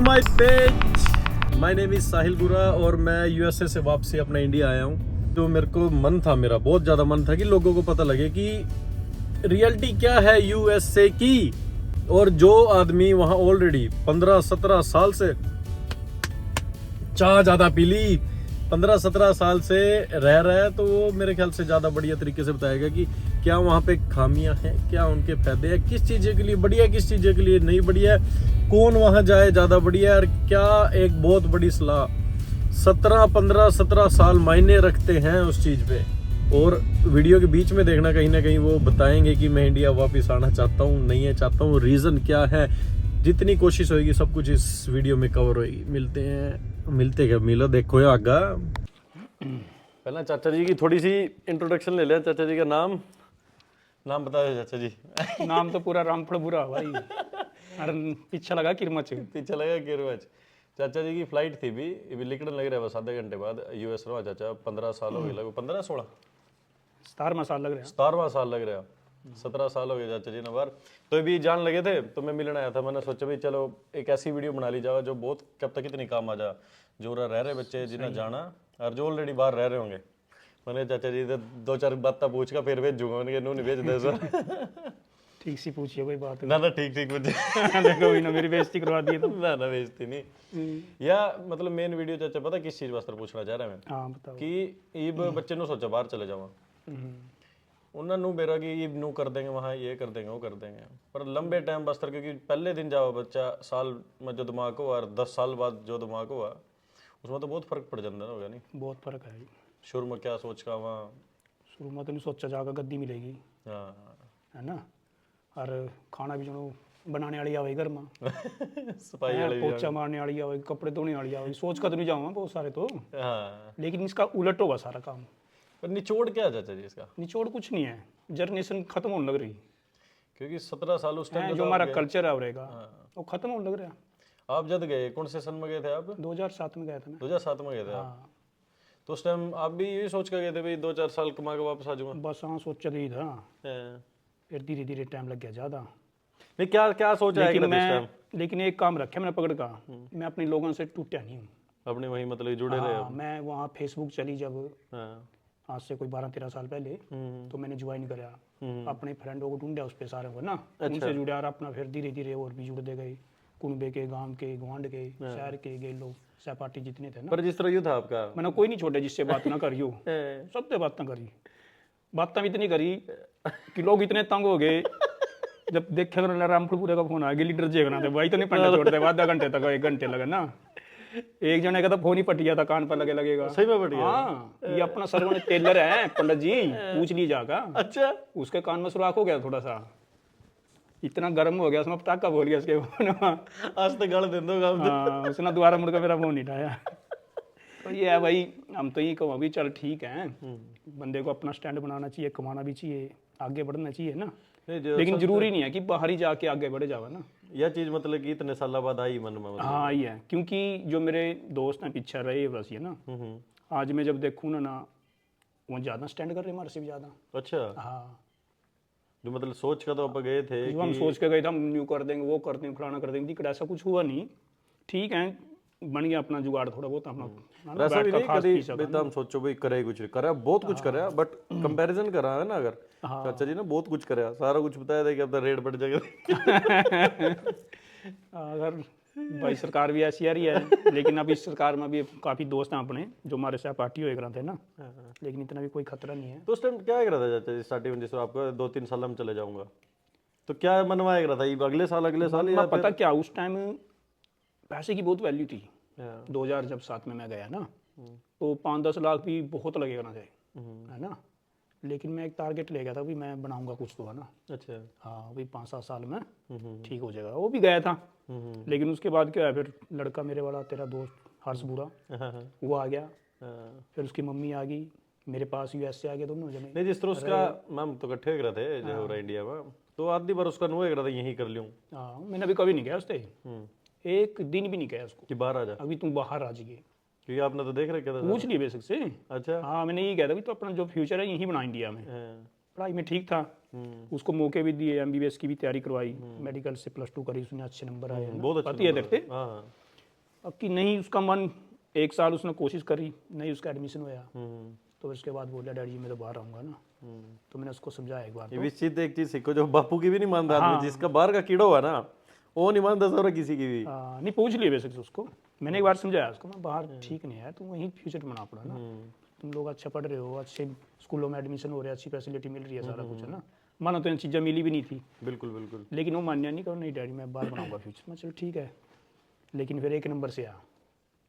My page. My name is Sahil Gura और मैं USA से वापसी अपना इंडिया आया हूँ। तो मेरे को मन था, मेरा बहुत ज़्यादा मन था कि लोगों को पता लगे कि रियलिटी क्या है यूएसए की। और जो आदमी वहाँ ऑलरेडी 15-17 साल से चाह ज़्यादा पी ली, 15-17 साल से रह रहा है, तो वो मेरे ख्याल से ज़्यादा बढ़िया तरीके से बताएगा कि क्या वहाँ पे खामियां हैं, क्या उनके फायदे हैं, किस चीज़ के लिए बढ़िया है, किस चीज़ के लिए नहीं बढ़िया है, कौन वहाँ जाए ज़्यादा बढ़िया है। और क्या एक बहुत बड़ी सलाह, 15-17 साल मायने रखते हैं उस चीज़ पे। और वीडियो के बीच में देखना, कहीं ना कहीं वो बताएंगे कि मैं इंडिया वापस आना चाहता हूँ, नहीं है चाहता हूँ, रीज़न क्या है। जितनी कोशिश होगी सब कुछ इस वीडियो में कवर होगी। मिलते क्या मिलो, देखो आगा। पहला चाचा जी की थोड़ी सी इंट्रोडक्शन ले लें। चाचा जी का नाम बता दो चाचा जी। नाम तो पूरा रामफल बुरा भाई। और पीछे लगा किरमच। पीछे लगा किरमच। चाचा जी की फ्लाइट थी भी निकलने लग रहा है बस आधे घंटे बाद यूएस रहा। चाचा 15 साल हो गए, लगभग 15-16 17वां साल लग रहा है। 17वां साल लग रहा है। 17 साल हो गए चाचा जी ने बार। तो अभी जान लगे थे तो मैं मिलने आया था। मैंने सोचा भाई चलो एक ऐसी वीडियो बना ली जाओ जो बहुत कब तक इतनी काम आ जा, जो रह रहे बच्चे जिन्हें जाना और जो ऑलरेडी बाहर रह रहे होंगे। मैंने चाचा जी से 2-4 बातें पूछ कर फिर भेजूंगा। मैंने नू नहीं भेज दे सर। ठीक सी पूछिए कोई बात ना ठीक पूछे। देखो भी ना मेरी बेइज्जती करवा दी तो। ना बेइज्जती नहीं। या मतलब मेन वीडियो चाचा पता किस चीज वास्ते पूछना चाह रहा मैं हाँ बताओ। कि ईब बच्चे नु सोचा बाहर चले जावा, उन्होंने मेरा कि ईब नू कर देंगे, वहाँ ये कर देंगे, वो कर देंगे, पर लंबे टाइम वास्ते। क्योंकि पहले दिन जाओ बच्चा साल में जो दिमाग हुआ और 10 साल बाद जो दिमाग हुआ उसमें तो बहुत फर्क पड़ जाता है। नहीं बहुत फर्क है। शुरू में क्या सोच का वहाँ, शुरू में तो नहीं सोचा जाकर गद्दी मिलेगी, हाँ है ना। और खाना भी जो बनाने वाली आवे घर में, सफाई वाले भी पोचा मारने वाली आवे, कपड़े धोने वाली आवे। सोच का तो नहीं जाऊँगा बहुत सारे तो, हाँ। लेकिन इसका उलट होगा सारा काम। पर निचोड़ क्या है चाचा जी इसका? निचोड़ कुछ नहीं है, जनरेशन खत्म होने लग रही। क्योंकि 17 साल उस टाइम जो हमारा कल्चर है रहेगा वो खत्म होने लग रहा। आप जब गए कौन से सन में गए थे आप? 2007 में गया था मैं। 2007 में गए थे आप? हाँ तो उस टाइम आप भी यही सोच कर गए थे भाई 2-4 साल कमा के वापस आ जाऊंगा? बस हाँ सोचा ही था, हाँ। फिर धीरे धीरे टाइम लग गया ज़्यादा। नहीं क्या क्या सोचा है लेकिन एक काम रखा मैंने पकड़ का, मैं अपने लोगों से टूटा नहीं हूँ। अपने वही मतलब जुड़े रहे? मैं वहाँ फेसबुक चली जब, हाँ। आज से कोई 12-13 साल पहले, तो मैंने ज्वाइन करा। अपने फ्रेंडों को ढूंढा उस पर सारे को ना, उनसे जुड़ा और अपना फिर धीरे धीरे और भी जुड़ते गए। कुनबे के, गांव के, गवांड के, शहर के गए लोग, सहपाठी जितने थे ना। पर जिस तरह यू था आपका, मैंने कोई नहीं छोड़े जिससे बात ना करियो। सबसे बात ना करी, बातें भी इतनी करी कि लोग इतने तंग हो गए। जब देखे रामपुरपुरे का फोन आ गया, लीडर जेगना थे भाई, तो नहीं पंडा छोड़ते आधा घंटे तक, 1 घंटे लगा ना। एक जने का तो फोन ही पट गया था, कान पर लगेगा। सही में पट गया? हाँ, ये अपना सरवन टेलर है पंडित जी, पूछ लीजिएगा। अच्छा, उसके कान में सुराख हो गया थोड़ा सा, इतना गर्म हो गया उसमें, पटाखा बोल गया उसके फोन। आज तक गल दे दो काम। हाँ, उसने दोबारा मुड़कर मेरा फोन नहीं उठाया। तो ये है भाई, हम तो ये कहो अभी चल ठीक है, बंदे को अपना स्टैंड बनाना चाहिए, कमाना भी चाहिए, आगे बढ़ना चाहिए ना। लेकिन जरूरी नहीं है कि बाहर ही जाके आगे बढ़े जावा ना। यह चीज मतलब कि इतने साल बाद आई मन में मतलब। हाँ आई है, क्योंकि जो मेरे दोस्त हैं पीछे रहे बस ये ना, आज मैं जब देखूँ ना वो ज़्यादा स्टैंड कर रहे हमारे से भी ज़्यादा। अच्छा, हाँ, जो मतलब सोच का तो आप गए थे जो हम सोच के गए थे हम न्यू कर देंगे, वो कर देंगे, फलाना कर देंगे, दिक्कत ऐसा कुछ हुआ नहीं। ठीक है, बन गया अपना जुगाड़ थोड़ा बहुत अपना। ऐसा भी नहीं कभी तो हम सोचो भाई करे कुछ करा, बहुत कुछ करा, बट कंपैरिजन करा है ना। अगर चाचा जी ने बहुत कुछ करा, सारा कुछ बताया था कि अब रेट बढ़ जाएगा। अगर भाई सरकार भी ऐसी आ रही है, लेकिन अभी सरकार में भी काफ़ी दोस्त हैं अपने जो हमारे सहपाठी हो रहे थे ना, लेकिन इतना भी कोई खतरा नहीं है। तो उस टाइम क्या करा था चाचा जी स्टार्टिंग में, जैसे आपको 2-3 साल में चले जाऊंगा, तो क्या मनवाया करा था ये अगले साल या पता क्या, उस टाइम पैसे की बहुत वैल्यू थी। 2000 जब 7 में मैं गया ना, तो 5-10 लाख भी बहुत लगेगा ना, है ना। लेकिन मैं एक टारगेट ले गया था, भी मैं बनाऊंगा कुछ तो, है ना। अच्छा, हाँ, वही 5-7 साल में ठीक हो जाएगा। वो भी गया था, लेकिन उसके बाद क्या है, फिर लड़का मेरे वाला तेरा दोस्त हर्ष बुरा, वो आ गया, फिर उसकी मम्मी आ गई, मेरे पास यूएस से आ गए दोनों जने। नहीं जिस तरह उसका मैम तो इकट्ठे कर रहे थे जो हो रहा इंडिया में, तो आधी बार उसका नुए करा था यहीं कर लूँ। हाँ, मैंने अभी कभी नहीं गया उससे, एक दिन भी नहीं गया उसको कि बाहर आ जा, अभी तुम बाहर आ जाइए, क्योंकि आपने तो देख रखा था। पूछ लिए बेसिक से। अच्छा, हाँ, मैंने यही कहा था भी तो अपना जो फ्यूचर है यहीं बना इंडिया में। पढ़ाई में ठीक था, उसको मौके भी दिए, एमबीबीएस की भी तैयारी करवाई, मेडिकल से +2 करी उसने, अच्छे नंबर आए। बहुत अच्छे पता ही है देखते। अब कि नहीं उसका मन, 1 साल उसने कोशिश करी, नहीं उसका एडमिशन हुआ, तो फिर उसके बाद बोला डैडी जी मैं तो बाहर आऊँगा ना। तो मैंने उसको समझाया एक बार ये तो। निश्चित एक चीज सीखो, जो बापू की भी नहीं मानता आदमी, जिसका बाहर का कीड़ा हुआ ना वो नहीं मानता सर किसी की भी। नहीं पूछ लिए वैसे तो उसको, मैंने एक बार समझाया उसको, मैं बाहर ठीक नहीं है, तुम वहीं फ्यूचर बना पड़ा ना, तुम लोग अच्छा पढ़ रहे हो, अच्छे स्कूलों में एडमिशन हो रहा है, अच्छी फैसिलिटी मिल रही है, सारा कुछ है ना, मानो तो इन चीज़ें मिली भी नहीं थी, बिल्कुल बिल्कुल। लेकिन वो मान्य नहीं करो, नहीं डैडी मैं बाहर बनाऊंगा फ्यूचर। मैं चलो ठीक है, लेकिन फिर 1 नंबर से आ,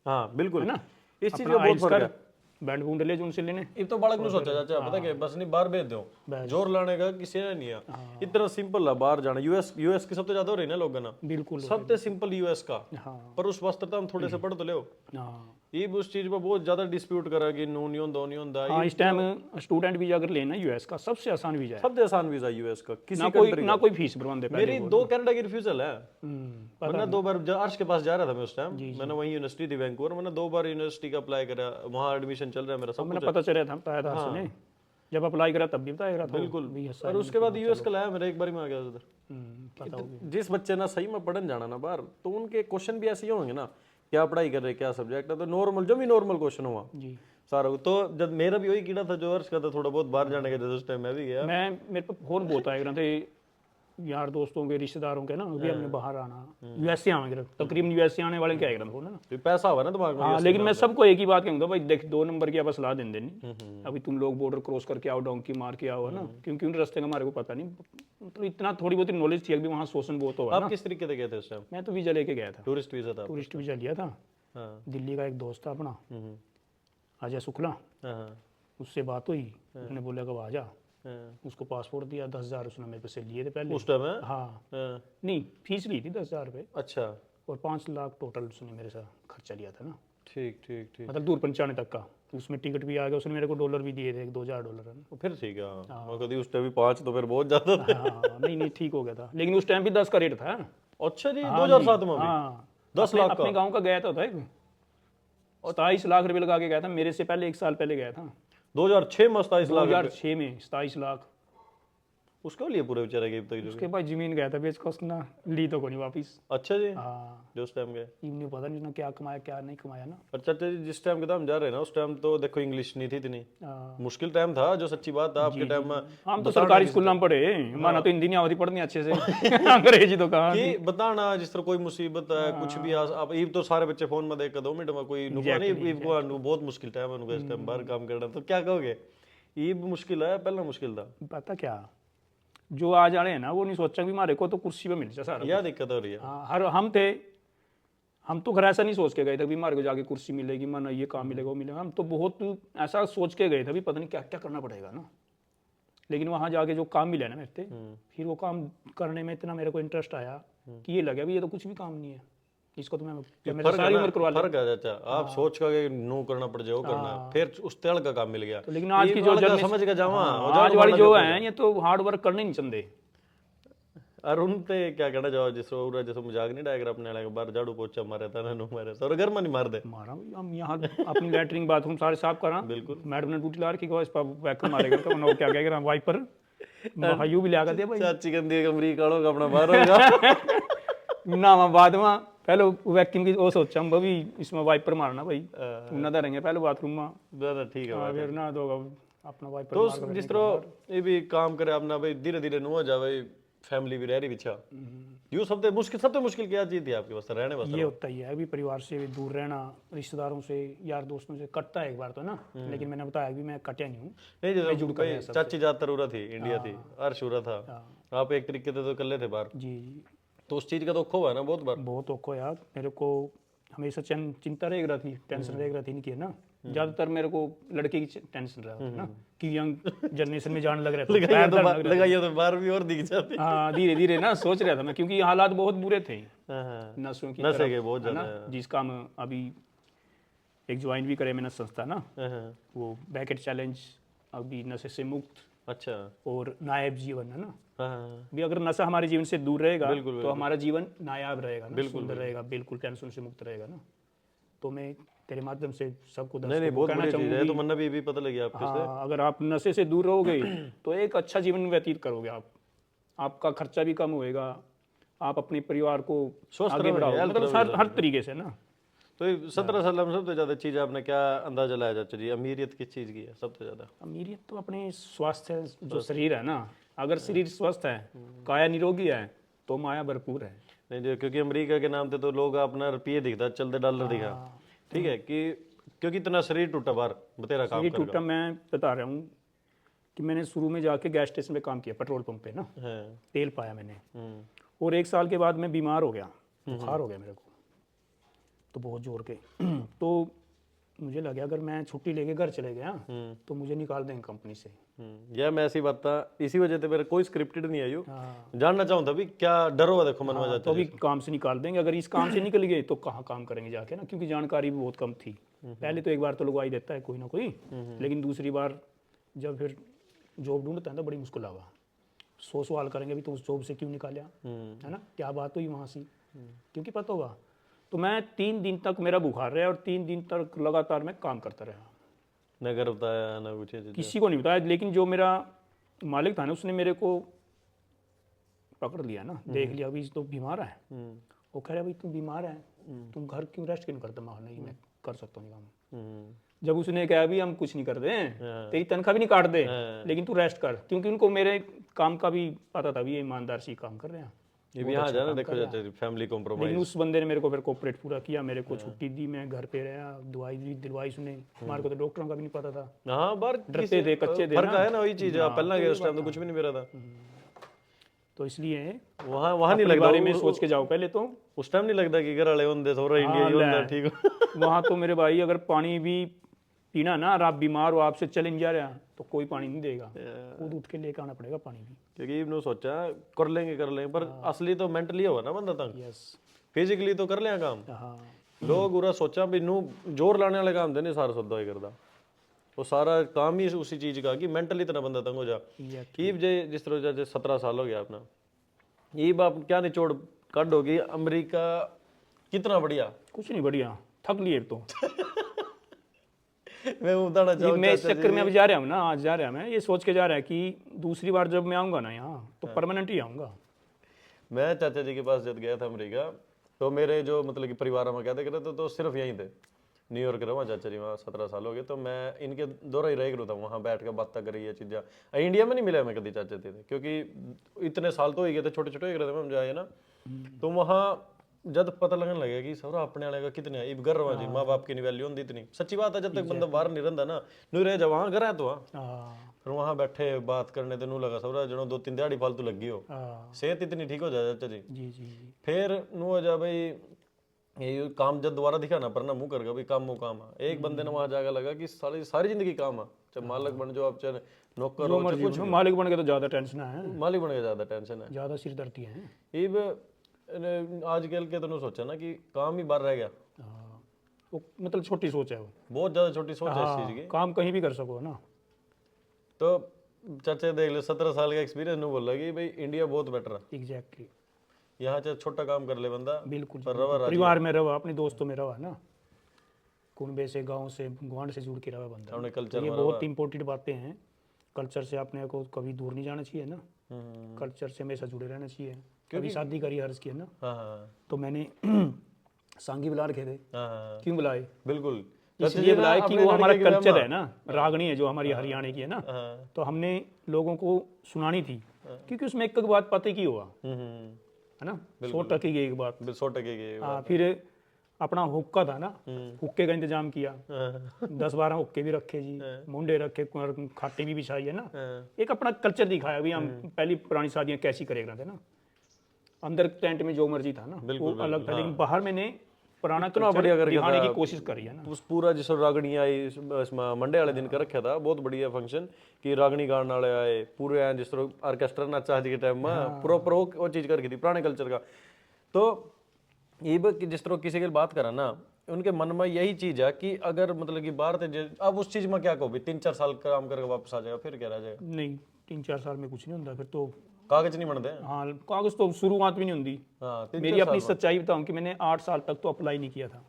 हाँ बिल्कुल है ना, इस चीज का बहुत फर्क है। बैंड बूंद ले जो उनसे लेने। ये तो बालक ने सोचा चाचा पता क्या बस नहीं बाहर भेज दो, जोर लाने का किसी ने नहीं है, इतना सिंपल है बाहर जाना। यूएस की सबसे ज्यादा हो रही ना लोग ना, बिल्कुल सबसे सिंपल यूएस का, हाँ पर उस वास्ते तो हम थोड़े से पढ़ तो ले हाँ ये भी उस चीज पर बहुत ज्यादा डिस्प्यूट करा कि नो नहीं होता नहीं होता। हाँ। इस टाइम स्टूडेंट वीजा अगर लेना यूएस का सबसे आसान वीजा है, सबसे आसान वीजा यूएस का, किसी ना कोई फीस भरवाते पहले। मेरी 2 कनाडा की रिफ्यूजल है। पता मैंने 2 बार अर्श के पास जा रहा था मैं उस टाइम, मैंने वही यूनिवर्सिटी थी वैंकूवर, मैंने 2 बार यूनिवर्सिटी का अप्लाई करा, वहाँ एडमिशन चल रहा है मेरा सब मैंने कुछ। पता चला था, बताया था उसने, जब अप्लाई करा तब भी बताया था। बिल्कुल। और उसके बाद यूएस का लाया मेरा, एक बार में आ गया उधर। पता होगा। जिस बच्चे ना सही में पढ़ने जाना ना बाहर, तो उनके क्वेश्चन भी ऐसे ही होंगे ना, क्या पढ़ाई कर रहे क्या सब्जेक्ट है, तो नॉर्मल जो भी नॉर्मल क्वेश्चन हुआ जी सारा। तो जब मेरा भी वही कीड़ा था जो अर्श का था, थोड़ा बहुत बाहर जाने का, उस टाइम मैं भी गया। मेरे पे फोन बहुत आएगा थे यार दोस्तों के, रिश्तेदारों के ना, अभी हमने बाहर आना, यूएसए आएंगे, तकरीबन यूएसए आने वाले क्या आएगा फोन है ना। तो पैसा हुआ ना दिमाग में। हाँ, लेकिन मैं सबको एक ही बात कहूँगा भाई, देख 2 नंबर की आप सलाह देनी, अभी तुम लोग बॉर्डर क्रॉस करके आओ, डोंकी मार के आओ, है ना, क्योंकि उन रास्ते का हमारे को पता नहीं, मतलब इतना थोड़ी बहुत नॉलेज थी, अभी वहाँ शोषण बहुत हुआ आप ना। किस तरीके से गए थे उस टाइम? मैं तो वीजा लेके गया था, टूरिस्ट वीजा था? टूरिस्ट वीजा लिया था। हाँ दिल्ली का एक दोस्त था अपना अजय शुक्ला, हाँ उससे बात हुई, उसने बोला कब आ जा, हाँ। उसको पासपोर्ट दिया, 10,000 उसने मेरे पैसे लिए थे पहले। उस टाइम है? हाँ हाँ। नहीं, फीस ली थी 10,000 रुपये, अच्छा और 5 लाख टोटल उसने मेरे साथ खर्चा लिया था ना, ठीक ठीक ठीक। मतलब दूर पहुंचाने तक का। उसमें टिकट भी आ गया, उसने मेरे को डॉलर भी दिए थे, 2,000 डॉलर है ना। तो फिर ठीक है। हाँ कभी उस टाइम भी 5 तो फिर बहुत ज्यादा थे। हाँ नहीं ठीक हो गया था, लेकिन उस टाइम भी 10 का रेट था। अच्छा जी, हाँ 2007 में भी हाँ 10 लाख का? अपने गाँव का गया था 27 लाख रुपये लगा के गया था, मेरे से पहले 1 साल पहले गया था, 2006 में 27 लाख? 2006 में 27 लाख। उसके लिए पूरे बेचारे गए तक जो। उसके बाद जमीन गया था बेच का, उसने ली तो कोई नहीं वापिस। अच्छा जी, हाँ जो उस टाइम गए। इवनी पता नहीं उसने क्या कमाया क्या नहीं कमाया ना। और चाचा जी जिस टाइम के तो हम जा रहे हैं ना, उस टाइम तो देखो इंग्लिश नहीं थी इतनी, हाँ। मुश्किल टाइम था, जो सच्ची बात है आपके टाइम में। हम तो सरकारी स्कूल में पढ़े, माना तो हिंदी नहीं आवती पढ़नी अच्छे से, अंग्रेजी तो कहाँ। कि बताना जिस तरह कोई मुसीबत है कुछ भी आप ईब तो सारे बच्चे फोन में देख कर 2 मिनट में कोई नुकसान नहीं, ईब को बहुत मुश्किल टाइम है उनका इस टाइम बाहर काम करना, तो क्या कहोगे? ईब मुश्किल है, पहला मुश्किल था। पता क्या, जो आ जा रहे हैं ना वो नहीं सोचा कि हमारे को तो कुर्सी पे मिल जाए सारा। यह दिक्कत हो रही है। हाँ, हम तो घर ऐसा नहीं सोच के गए थे भी हमारे को जाके कुर्सी मिलेगी, माना ये काम मिलेगा वो मिलेगा, हम तो बहुत ऐसा सोच के गए थे भी पता नहीं क्या क्या करना पड़ेगा ना। लेकिन वहाँ जाके जो काम मिला ना मेरे से, फिर वो काम करने में इतना मेरे को इंटरेस्ट आया कि ये लगा भी ये तो कुछ भी काम नहीं है, इसको तो मैं मेरा सारी उम्र करवा फर्क है चाचा, आप सोच का नो करना पड़ जाए वो करना, फिर उस तेल का काम मिल गया। तो लेकिन आज की जो समझ के जावा आज वाली जो है ये तो हार्ड वर्क करने नहीं चंदे। और उनते क्या कहना चाहो जैसे मजाक नहीं डायगर अपने वाले बार झाड़ू पोछा मारे था ना मारे और घर में नहीं मार दे मारा हम यहाँ अपनी लैटरिन बाथरूम सारे साफ करा। बिल्कुल। मैडम ने ड्यूटी ला रखी इस पर वैक्यूम मारेगा तो उन्होंने क्या कहेगा वाइपर भाइयों भी लगा दिया भाई चाची गंदी कमरी काड़ो अपना बाहर होगा ना बाद में पहले वैक्यूम की वो सोचा हम भी इसमें वाइपर मारना भाई ना रहेंगे पहले बाथरूम में। ठीक है फिर ना तो अपना वाइपर तो जिस तरह ये भी काम करे अपना भाई धीरे धीरे नुआ जावे फैमिली भी रह रही बिछा यू सबसे मुश्किल क्या चीज थी आपके वास्ते रहने वास्ते? ये होता ही है अभी परिवार से भी दूर रहना, रिश्तेदारों से यार दोस्तों से कटता है एक बार तो ना, लेकिन मैंने बताया भी मैं कटिया नहीं हूँ। नहीं जैसे चाची ज्यादातर उरा थी इंडिया थी, अर्श उरा था, आप एक तरीके से तो कर लेते बाहर। जी जी। तो उस चीज का तो खो है ना बहुत बार। बहुत औखो यार, मेरे को हमेशा चिंता रह रही थी, टेंशन रह रही थी इनकी है ना, ज्यादातर मेरे को लड़के की टेंशन रहा था ना कि यंग जनरेशन में जान लग रहा था लगाइए तो बाहर भी और दिख जाती। हाँ धीरे धीरे ना सोच रहा था मैं, क्योंकि हालात बहुत बुरे थे नशों की नशे के बहुत ज्यादा, जिसका हम अभी एक ज्वाइन भी करे मैंने संस्था ना, वो बैकेट चैलेंज, अभी नशे से मुक्त। अच्छा। और नायाब जीवन है ना, भी अगर नशा हमारे जीवन से दूर रहेगा तो हमारा जीवन नायाब रहेगा ना, सुंदर रहेगा, बिल्कुल टेंशन से मुक्त रहेगा ना। तो मैं तेरे माध्यम से सबको नहीं बहुत बड़ी चीज है, तो मन्ना भी पता लगी आपके से। अगर आप नशे से दूर रहोगे तो एक अच्छा जीवन व्यतीत करोगे आप, आपका खर्चा भी कम होएगा, आप अपने परिवार को आगे बढ़ाओगे, मतलब हर तरीके से ना। तो 17 साल में सबसे ज्यादा चीज आपने क्या अंदाजा लगाया चाचा जी, अमीरियत किस चीज की है सबसे ज्यादा? अमीरियत तो अपने स्वास्थ्य जो शरीर है ना, अगर शरीर स्वस्थ है, काया निरोगी है, तो माया भरपूर है। नहीं जो, क्योंकि अमेरिका के नाम पे तो लोग अपना रुपये दिखता, चलते डॉलर दिखा, ठीक है कि क्योंकि इतना शरीर टूटा बाहर बतेरा काम शरीर टूटा। मैं बता रहा हूँ कि मैंने शुरू में जाके गैस स्टेशन पे काम किया, पेट्रोल पंप पे ना, तेल पाया मैंने, और 1 साल के बाद मैं बीमार हो गया, बुखार हो गया मेरे को, तो बहुत जोर के तो मुझे लगा अगर मैं छुट्टी लेके घर चले गया तो मुझे निकाल देंगे कंपनी से। यह मैं ऐसी बात था, इसी वजह से मेरा कोई स्क्रिप्टेड नहीं आई हो, जानना चाहूँ था भी क्या डर हुआ देखो मन में जाता तो अभी काम से निकाल देंगे, अगर इस काम से निकल गए तो कहाँ काम करेंगे जाके ना, क्योंकि जानकारी भी बहुत कम थी। पहले तो एक बार तो लगवा ही देता है कोई ना कोई, लेकिन दूसरी बार जब फिर जॉब ढूंढता है तो बड़ी मुश्किल आवा, 100 सवाल करेंगे भी तो उस जॉब से क्यों निकाला, है ना, क्या बात हुई वहाँ से, क्योंकि पता होगा। तो मैं 3 दिन तक मेरा बुखार रहा और 3 दिन तक लगातार मैं काम करता रहा, न घर बताया न कुछ किसी को नहीं बताया। लेकिन जो मेरा मालिक था ना, उसने मेरे को पकड़ लिया ना, देख लिया अभी तो बीमार है, वो कह रहा भाई तुम बीमार है, तुम घर क्यों रेस्ट क्यों करते? मैं नहीं, मैं कर सकता हूँ काम। जब उसने कहा भी हम कुछ नहीं कर दे, तेरी तनख्वाह भी नहीं काट दे, लेकिन तू रेस्ट कर, क्योंकि उनको मेरे काम का भी पता था भी ये ईमानदार सी काम कर रहे हैं। ये भी यहाँ जाना देखो जाते फैमिली कॉम्प्रोमाइज। लेकिन उस बंदे ने मेरे को फिर कोऑपरेट पूरा किया, मेरे को छुट्टी दी, मैं घर पे रहा, दवाई भी दिलवाई उसने। हमारे को तो डॉक्टरों का भी नहीं पता था, हाँ बार डरते थे, कच्चे थे, फर्क है ना, वही चीज है, पहला गया उस टाइम तो कुछ भी नहीं मेरा था, तो इसलिए वहाँ नहीं लगता बारे में सोच के जाओ पहले तो। उस टाइम नहीं लगता कि घर वाले होंगे सो रहा इंडिया ही होंगे ठीक। वहाँ तो मेरे भाई अगर पानी भी पीना ना और आप बीमार हो, आपसे चल नहीं जा रहा तो कोई पानी नहीं देगा, खुद उठ के लेकर आना पड़ेगा पानी भी, क्योंकि इन्होंने सोचा कर लेंगे पर असली तो मेंटली होगा ना बंदा तंग, यस फिजिकली तो कर लिया काम। हाँ, लोग पूरा सोचा भी नू जोर लाने वाले काम देने सारा सौदा ही करता, वो सारा काम ही उसी चीज का कि मेंटली इतना बंदा तंग हो जा। ईब जे जिस तरह जैसे 17 साल हो गया अपना, ईब आप क्या निचोड़ काटोगी? अमेरिका कितना बढ़िया, कुछ नहीं बढ़िया, थक लिए तो मैं बताना चाहूँ मैं इस चक्कर में अभी जा रहा हूँ ना, आज जा रहा हूँ मैं ये सोच के जा रहा है कि दूसरी बार जब मैं आऊँगा ना यहाँ तो परमानेंट ही आऊँगा। मैं चाचा जी के पास जब गया था अमेरिका, तो मेरे जो मतलब कि परिवार में कहते करते तो सिर्फ यहीं थे, न्यूयॉर्क रहा चाचा जी वहाँ 17 साल हो गए, तो मैं इनके दौरा ही रह था, वहाँ बैठ कर बातें करी ये चीज़ें। इंडिया में नहीं मिला मैं कभी चाचा थे, क्योंकि इतने साल तो हो गए थे, छोटे छोटे हो गए थे हम जाए ना, तो वहाँ जब पता लगने लगे कि सब अपने वाले का कितने इब घर रहा जी, माँ बाप की नहीं वैल्यू होती इतनी, सच्ची बात है, जब तक बंदा बाहर नहीं रहता ना नहीं रह जा वहाँ घर है तो फिर वहाँ बैठे बात करने तो नू लगा सब जनो 2-3 दिहाड़ी फालतू लगी हो, सेहत इतनी ठीक हो जाए चाचा जी। जी फिर नू हो जा भाई ये काम जब दोबारा दिखा ना पर ना मुँह कर भाई काम काम है, एक बंदे ने वहाँ जाकर लगा कि सारी जिंदगी काम है, चाहे मालिक बन जाओ आप, चाहे नौकर हो, कुछ मालिक बन के तो ज्यादा टेंशन है, मालिक बन के ज्यादा टेंशन है, ज्यादा सिरदर्दी है। आजकल के तो सोचा ना कि काम ही बाहर रह गया, वो मतलब छोटी सोच है, वो बहुत ज्यादा छोटी सोच है इस चीज की, काम कहीं भी कर सको ना। तो चाचा देख ले 17 साल का एक्सपीरियंस नहीं बोल रहा कि भाई इंडिया बहुत बेटर है, एग्जैक्टली, यहाँ चाहे छोटा काम कर ले बंदा, बिल्कुल पर रवा परिवार में रवा, अपने दोस्तों में रवा ना, कुनबे से गांव से गुआंढ से जुड़ के रवा बंदा, अपने कल्चर ये बहुत इंपॉर्टेंट बातें हैं। कल्चर से अपने को कभी दूर नहीं जाना चाहिए ना, कल्चर से हमेशा जुड़े रहना चाहिए। कभी शादी करी हर्ष की है ना, तो मैंने सांगी बुला रखे थे, क्यों बुलाए? बिल्कुल इसलिए बुलाए कि वो हमारा कल्चर है ना, रागनी है जो हमारी हरियाणा की है ना, तो हमने लोगों को सुनानी थी, क्योंकि उसमें एक बात पता की हुआ है ना, 100% की एक बात, 100% की। फिर अपना हुक्का था ना, हुक्के का इंतजाम किया, 10-12 हुक्के भी रखे जी, मुंडे रखे, खाटे भी बिछाई है ना, एक अपना कल्चर दिखाया भी हम पहली पुरानी शादियां कैसी करे करते ना, अंदर टेंट में जो मर्जी था ना वो अलग था, लेकिन बाहर मैंने पुराना कल्चर दिखाने की कोशिश करी है ना। उस पूरा जिस रागनी आई मंडे वाले दिन का रखा था, बहुत बढ़िया फंक्शन कि रागनी गाने वाले आए पूरे आए, जिस तरह ऑर्केस्ट्रा नाचा आज के टाइम में प्रॉपर वो चीज कर थी पुराने कल्चर का। तो ये जिस तरह किसी की बात करा ना, उनके मन में यही चीज है कि अगर मतलब कि बाहर थे, अब उस चीज में क्या कहो 3-4 साल काम करके वापस आ जाएगा, फिर क्या रह जाएगा? नहीं 3-4 साल में कुछ नहीं होता, फिर तो कागज नहीं बनते। हाँ कागज तो शुरुआत भी नहीं होती। मेरी अपनी सच्चाई बताऊं कि मैंने 8 साल तक तो अप्लाई नहीं किया था।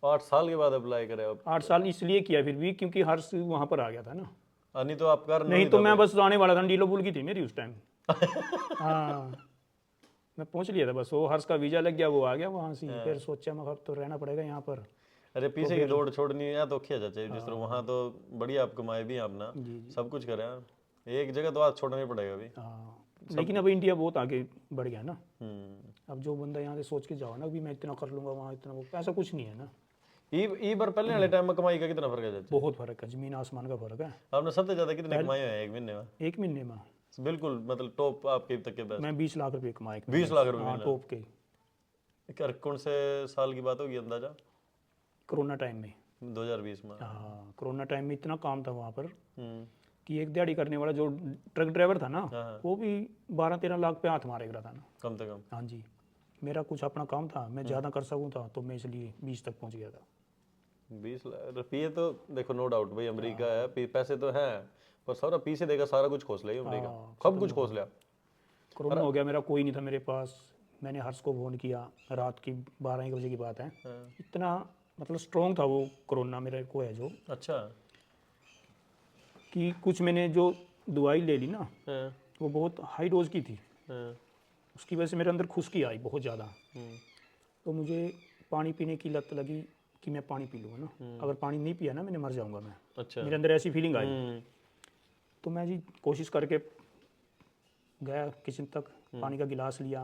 8 साल के बाद अप्लाई करे? 8 साल इसलिए किया फिर भी क्योंकि हर्ष वहां पर आ गया था ना, नहीं तो आप कर नहीं तो मैं बस आने वाला था, डीलो बुल की थी मेरी उस टाइम। हाँ मैं पहुंच लिया था, बस वो हर्ष का वीजा लग गया, वो आ गया वहां से। फिर सोचा मैं अब तो रहना पड़ेगा यहाँ पर। अरे पीछे की दौड़ छोड़नी है तो किया जाए, जिस तरह वहाँ तो बढ़िया आप कमाए भी अपना, जी सब कुछ करें, एक जगह तो आज छोड़ना ही पड़ेगा अभी। हाँ, लेकिन अब इंडिया बहुत आगे बढ़ गया ना। हम्म। अब जो बंदा यहाँ से सोच के जाओ ना, अभी मैं इतना कर लूंगा वहाँ इतना, वो ऐसा कुछ नहीं है ना। ई बार पहले वाले टाइम में कमाई का कितना फर्क है चाचा? बहुत फर्क है, जमीन आसमान का फर्क है। आपने सबसे ज्यादा कितने कमाए हैं एक महीने में? एक महीने में बिल्कुल, मतलब टॉप आपके तक के बेस्ट। मैं 20 लाख रुपए कमाए। 20 लाख रुपए हाँ, महीना? टॉप के। यार कौन से साल की बात होगी अंदाजा? कोरोना टाइम में। 2020 में? हाँ, कोरोना टाइम में इतना काम था वहाँ पर हम्म। कि एक दिहाड़ी करने वाला जो ट्रक ड्राइवर था ना, हाँ। वो भी 12-13 लाख पे हाथ मारे रहा था ना। कम से कम? हाँ जी, मेरा कुछ अपना काम था, मैं ज़्यादा कर सकूँ था, तो मैं इसलिए 20 तक पहुँच गया था। 20 लाख रुपये तो देखो, नो डाउट भाई अमेरिका है, पैसे तो हैं, पर सारा पीछे देगा, सारा कुछ खोस लिया अमेरिका, सब कुछ खोस लिया। कोरोना हो गया, मेरा कोई नहीं था मेरे पास। मैंने हर्ष को फ़ोन किया, रात की 12-1 बजे की बात है। इतना मतलब स्ट्रॉन्ग था वो कोरोना मेरे को है जो, अच्छा। कि कुछ मैंने जो दवाई ले ली ना, हाँ। वो बहुत हाई डोज की थी। हाँ। उसकी वजह से मेरे अंदर खुश्की आई बहुत ज़्यादा। हम्म। तो मुझे पानी पीने की लत लगी कि मैं पानी पी लूँगा ना, अगर पानी नहीं पिया ना मैंने मर जाऊँगा मैं। अच्छा। मेरे अंदर ऐसी फीलिंग आई। हम्म। तो मैं जी कोशिश करके गया किचन तक, पानी का गिलास लिया,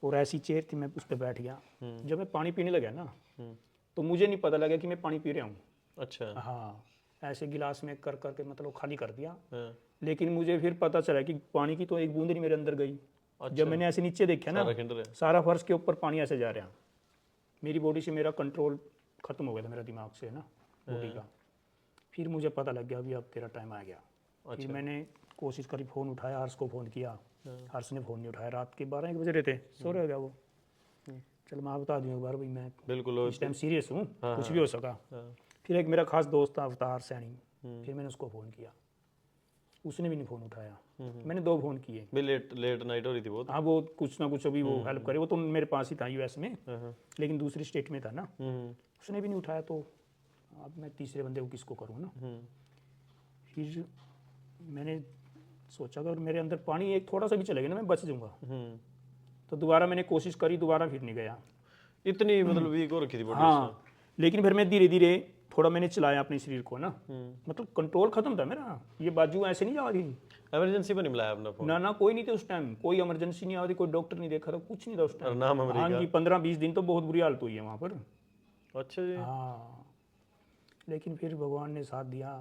और ऐसी चेयर थी, मैं उस पर बैठ गया। जब मैं पानी पीने लगा ना, तो मुझे नहीं पता लगा कि मैं पानी पी रहा हूँ। अच्छा। हाँ, ऐसे गिलास में कर करके मतलब खाली कर दिया। हाँ। लेकिन मुझे फिर पता चला कि पानी की तो एक बूंद नहीं मेरे अंदर गई। अच्छा। जब मैंने ऐसे नीचे देखा ना, सारा खिंड रहा है। सारा फर्श के ऊपर पानी ऐसे जा रहा। मेरी बॉडी से मेरा कंट्रोल खत्म हो गया था, मेरा दिमाग से ना बॉडी का। फिर मुझे पता लग गया अभी अब तेरा टाइम आ गया। फिर मैंने कोशिश करी, फ़ोन उठाया, हर्ष को फ़ोन किया, हर्ष ने फ़ोन नहीं उठाया। रात के 12-1 बजे रहे थे, सो रह गया वो। चल मैं बता दूँ एक बार भाई, मैं बिल्कुल इस टाइम सीरियस हूँ, हाँ, कुछ भी हो सका। हाँ। फिर एक मेरा खास दोस्त था अवतार सैनी, फिर मैंने उसको फ़ोन किया, उसने भी नहीं फ़ोन उठाया। मैंने 2 फ़ोन किए। भी लेट नाइट हो रही थी बहुत। हाँ, वो कुछ ना कुछ अभी वो हेल्प करे, वो तो मेरे पास ही था यूएस में, हाँ। लेकिन दूसरी स्टेट में था ना, हम्म। उसने भी नहीं उठाया। तो अब मैं तीसरे बंदे को किसको करूँ ना। फिर मैंने सोचा अगर मेरे अंदर पानी एक थोड़ा सा भी चलेगा ना, मैं बच जाऊँगा। तो दोबारा मैंने कोशिश करी, दोबारा फिर नहीं गया। इतनी मतलब वीक हो रखी थी बॉडी? हाँ, लेकिन फिर मैं धीरे धीरे थोड़ा मैंने चलाया अपने शरीर को ना, मतलब कंट्रोल खत्म था मेरा। ये बाजू ऐसे नहीं जा रही। इमरजेंसी में नहीं मिलाया आपने फोन? ना कोई नहीं थे उस टाइम, कोई इमरजेंसी नहीं आ रही, कोई डॉक्टर नहीं देखा था, कुछ नहीं था उस और टाइम। नाम अमेरिका? हाँ जी, 15-20 दिन तो बहुत बुरी हालत हुई है वहाँ पर। अच्छा जी। हाँ, लेकिन फिर भगवान ने साथ दिया,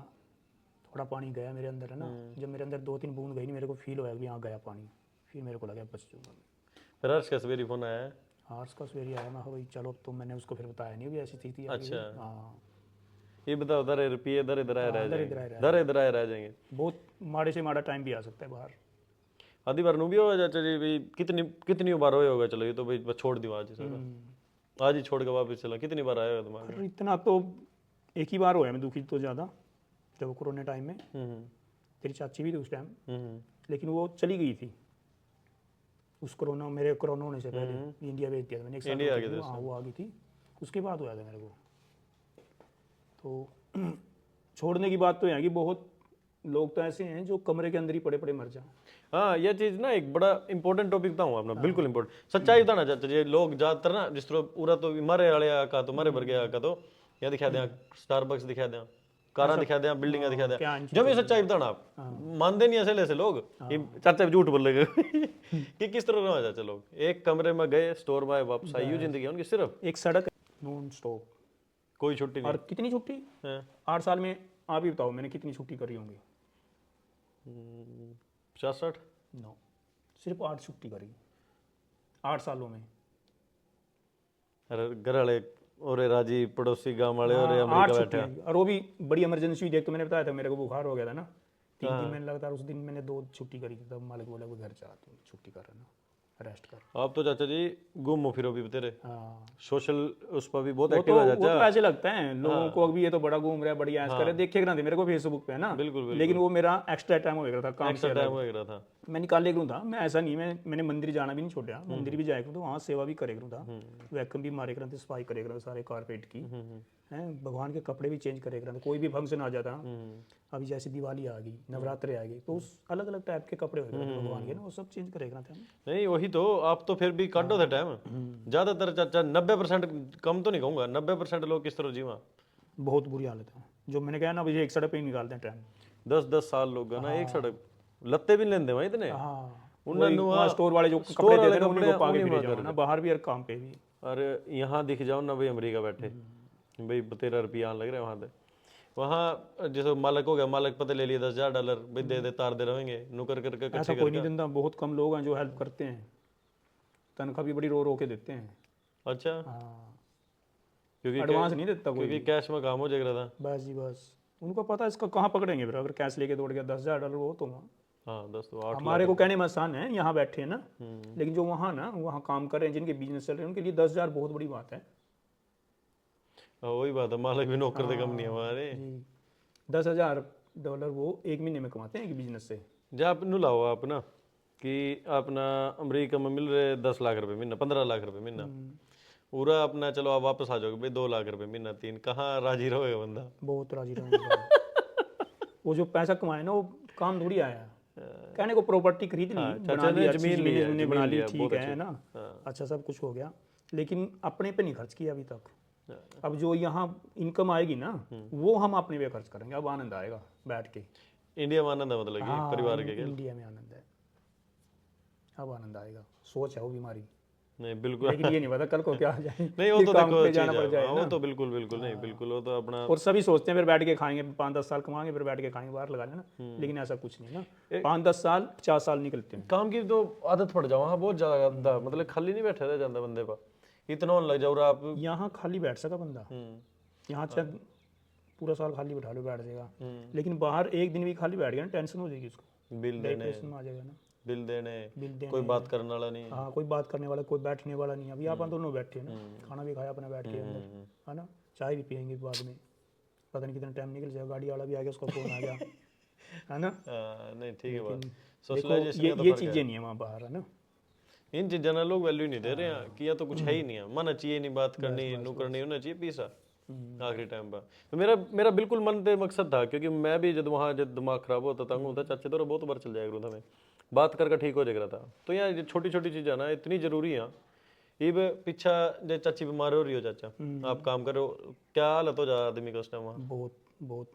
थोड़ा पानी गया मेरे अंदर है ना। जब मेरे अंदर 2-3 बूंद गई नहीं, मेरे को फील होया कि यहाँ गया पानी, फिर मेरे को लगा बच जाऊँगा। फिर हर्ष का सवेरे फोन आया है? हर्ष का सवेरे आया, मैं भाई चलो, तो मैंने उसको फिर बताया नहीं भी ऐसी स्थिति आ गई है। अच्छा। हाँ, ये बताओ, दर रुपये दर इधर आए रह दर जाएंगे, इधर आए रह दर इधर आए रह जाएंगे। बहुत माड़े से माड़ा टाइम भी आ सकता है बाहर। आधी बार नू भी होगा चाचा जी भाई? कितनी बार होया होगा? चलो ये तो भाई बस छोड़ दियो आज ही सारा, आज ही छोड़ के वापस चला। कितनी बार आया होगा दिमाग में? पर इतना तो एक ही बार हुआ है मैं दुखी तो ज़्यादा, जब कोरोना टाइम में। तेरी चाची भी थी उस टाइम, लेकिन वो चली गई थी उस कोरोना, मेरे कोरोना होने से पहले इंडिया भेज दिया था मैंने। एक साल इंडिया आ गए थे? हाँ, वो आ गई थी, उसके बाद हुआ था मेरे को। तो छोड़ने की बात तो है कि बहुत लोग तो ऐसे हैं जो कमरे के अंदर ही पड़े पड़े मर जाए। हाँ, ये चीज ना एक बड़ा इंपॉर्टेंट टॉपिक था अपना, बिल्कुल इंपॉर्टेंट सच्चाई बताना चाहते जी लोग ज्यादातर ना। जिस तरह पूरा तो मारे वाले का तो मारे भर गया का तो यहाँ दिखा दें, स्टारबक्स दिखा दें, कारा दिखा दें, बिल्डिंग दिखा दें, जब ये सच्चाई बताना आप मानते नहीं ऐसे लोग। चाचा झूठ बोल रहे कि किस तरह रहा चाचा लोग, एक कमरे में गए, स्टोर में वापस आई, यूं जिंदगी उनकी सिर्फ एक सड़क नॉन स्टॉप, कोई छुट्टी नहीं। और कितनी छुट्टी? 8 साल में आप ही बताओ मैंने कितनी छुट्टी करी होंगी? 50-60? नो, सिर्फ 8 छुट्टी करी 8 सालों में। अरे घर वाले और राजी, पड़ोसी गांव वाले और 8 अमेरिका छुट्टी, बैठे। और वो भी बड़ी इमरजेंसी हुई। देख तो मैंने बताया था मेरे को बुखार हो गया था ना, 3 दिन मैंने लगातार, उस दिन मैंने 2 छुट्टी करी थी। तब मालिक बोला वो घर जा, तू छुट्टी कर रहा ना, रेस्ट कर। आप तो चाचा जी घूमो फिरो भी तेरे हाँ, सोशल उस पर भी बहुत वो एक्टिव है तो चाचा। ऐसे लगता है लोगों को अभी ये तो बड़ा घूम रहा है, बढ़िया ऐसा कर रहा है, देखेगा ना मेरे को फेसबुक पे है ना। बिल्कुल। लेकिन वो मेरा एक्स्ट्रा टाइम हो गया था, काम से एक्स्ट्रा टाइम हो गया था। मैं निकाले करूँ था। मैं ऐसा नहीं, मैंने मंदिर जाना भी नहीं छोड़ा, मंदिर भी जाया करूँ था, वहाँ सेवा भी करे करूँ था, वैक्यूम भी मारे करूँ थे, सफाई करे करूँ सारे कारपेट की हैं, भगवान के कपड़े भी चेंज करे करूँ थे। कोई भी फंक्शन आ जाता, अभी जैसे दिवाली आ गई, नवरात्रे आ गई, तो उस अलग अलग टाइप के कपड़े हो गए भगवान के ना, वो सब चेंज करे करूँ थे। नहीं वही वही तो, आप तो फिर भी काटो थे टाइम ज्यादातर चाचा। 90% कम तो नहीं कहूंगा, 90% लोग किस तरह जीवा। बहुत बुरी हालत है, जो मैंने कहा ना मुझे एक सड़क पे ही निकालते हैं टाइम। 10-10 साल लोग ना एक सड़क लत्ते भी नहीं लेंदे वहीं इतने। हाँ, उन्होंने वहाँ स्टोर वाले जो स्टोर कपड़े देते वाले हैं उन्हीं को पागे उन्हीं फिरे में जाओ कर ना, बाहर भी और काम पे भी। अरे यहाँ दिख जाओ ना भाई, अमेरिका बैठे भाई 13 रुपया लग रहे हैं वहाँ पे। वहाँ जैसे मालक हो गया, मालक पता ले लिया $10,000 भाई दे दे, तार दे रहेंगे नुकर करके ऐसा कच्चे कोई नहीं करके। देता, बहुत कम लोग हैं जो हेल्प करते हैं, तनख्वाह भी बड़ी रो रो के देते हैं। अच्छा, हाँ, क्योंकि एडवांस नहीं देता कोई क्योंकि भी। कैश में काम हो जाएगा था। बस जी बस, उनको पता है इसका कहाँ पकड़ेंगे फिर, अगर कैश लेके दौड़ गया $10,000 वो तो वहाँ। हाँ 10 तो 8 हमारे को कहने में आसान है, यहाँ बैठे हैं ना, हम्म। लेकिन जो वहाँ ना वहाँ काम कर रहे हैं, जिनके बिजनेस चल रहे हैं, उनके लिए 10,000 बहुत बड़ी बात है। वही बात है, मालक भी नौकर दे कम नहीं है हमारे। जी, $10,000 वो एक महीने में कमाते हैं कि बिजनेस से। जब आप नु लाओ आप ना कि अपना अमेरिका में मिल रहे 10 लाख रुपए महीना, 15 लाख रुपए महीना, पूरा अपना चलो आप वापस आ जाओगे भाई 2 लाख रुपए महीना, 3 कहाँ राजी रहोगे बंदा। बहुत राजी रहूंगा। वो जो पैसा कमाए ना वो काम थोड़ी आया, कहने को प्रॉपर्टी खरीद ली, चाचा बना ने ली, जमीन अच्छी ली है, जमीन बना जमीन ली, लिया, ठीक बहुत है अच्छी। ना, अच्छा सब कुछ हो गया, लेकिन अपने पे नहीं खर्च किया अभी तक। अब जो यहाँ इनकम आएगी ना वो हम अपने पे खर्च करेंगे, अब आनंद आएगा बैठ के। इंडिया में आनंद है मतलब कि हाँ, परिवार के इंडिया में आनंद है, अब आनंद आएगा। सोच है वो बीमारी, नहीं बिल्कुल लेकिन ये नहीं पता कल को क्या आ जाए। नहीं वो ये तो काम देखो पे चीज जाना पड़ है, जाए हाँ, वो ना। तो बिल्कुल बिल्कुल नहीं बिल्कुल, वो तो अपना। और सभी सोचते हैं फिर बैठ के खाएंगे, 5-10 साल कमाएंगे फिर बैठ के खाएंगे, बाहर लगा लेना, लेकिन ऐसा कुछ नहीं ना। 5-10 साल 50 साल निकलते हैं। काम की तो आदत पड़ जाओ, हाँ बहुत ज्यादा, मतलब खाली नहीं बैठा रह जाता बंदे पर, इतना होने लग जाओ और आप। यहाँ खाली बैठ सका बंदा, यहाँ चाहे पूरा साल खाली बैठा लो बैठ जाएगा, लेकिन बाहर एक दिन भी खाली बैठ गया ना टेंशन हो जाएगी उसको, बिल देने, डिप्रेशन में आ जाएगा ना। बिल देने, बिल देने, कोई बात करने वाला नहीं। हाँ कोई बात करने वाला, कोई बैठने वाला नहीं। अभी आप दोनों बैठे हैं ना, खाना भी खाया अपना बैठ के अंदर, है ना, चाय भी पियेंगे बाद में, पता नहीं कितना टाइम निकल जाएगा, गाड़ी वाला भी आ गया उसका फोन आ गया, है ना। नहीं ठीक है बात, देखो सोशलाइजेशन का तो ये फर्क है। चीज़ें नहीं है वहाँ बाहर, है ना। इन चीजों ना लोग वैल्यू नहीं दे रहे हैं कि या तो कुछ है ही नहीं है, माना चाहिए नहीं, बात करनी नु करनी होना चाहिए पीसा आखिरी टाइम पर। तो मेरा बिल्कुल मन पे मकसद था, क्योंकि मैं भी जब वहाँ जब दिमाग खराब होता तंग होता, चाचे तो बहुत बार चल जाएगा था, मैं बात करके ठीक हो जाएगा था। तो यहाँ छोटी छोटी चीजें ना इतनी जरूरी है। ये पीछा जो चाची बीमार हो रही हो चाचा, आप काम करो, क्या हालत हो जा आदमी का उस टाइम वहाँ। बहुत बहुत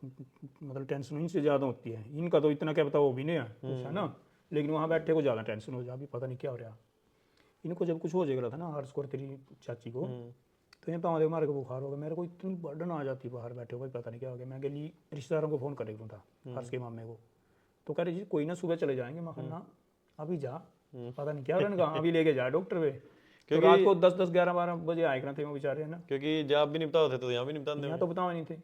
मतलब टेंशन इनसे ज़्यादा होती है, इनका तो इतना क्या पता वो भी नहीं है कुछ, है ना, लेकिन वहाँ बैठे को ज़्यादा टेंशन हो जा, अभी पता नहीं क्या हो रहा। इनको जब कुछ हो जाएगा था ना हर्ष को और तेरी चाची को, तो यहाँ तो हमारे को बुखार हो गया, मेरे को इतनी बर्डन आ जाती बाहर बैठे हो, पता नहीं क्या हो गया। मैं गली रिश्तेदारों को फ़ोन कर था, हर्ष के मामे को, तो कह रहे जी कोई ना सुबह चले जाएंगे। मैं कहा ना अभी जा, पता नहीं क्या हो रहा, अभी लेके जा डॉक्टर पे। तो रात को 10-10, 11-12 बजे आए ना थे वो बेचारे, है ना, क्योंकि जब आप भी निपटा होते तो यहाँ भी निपटा यहाँ तो बताओ नहीं थे।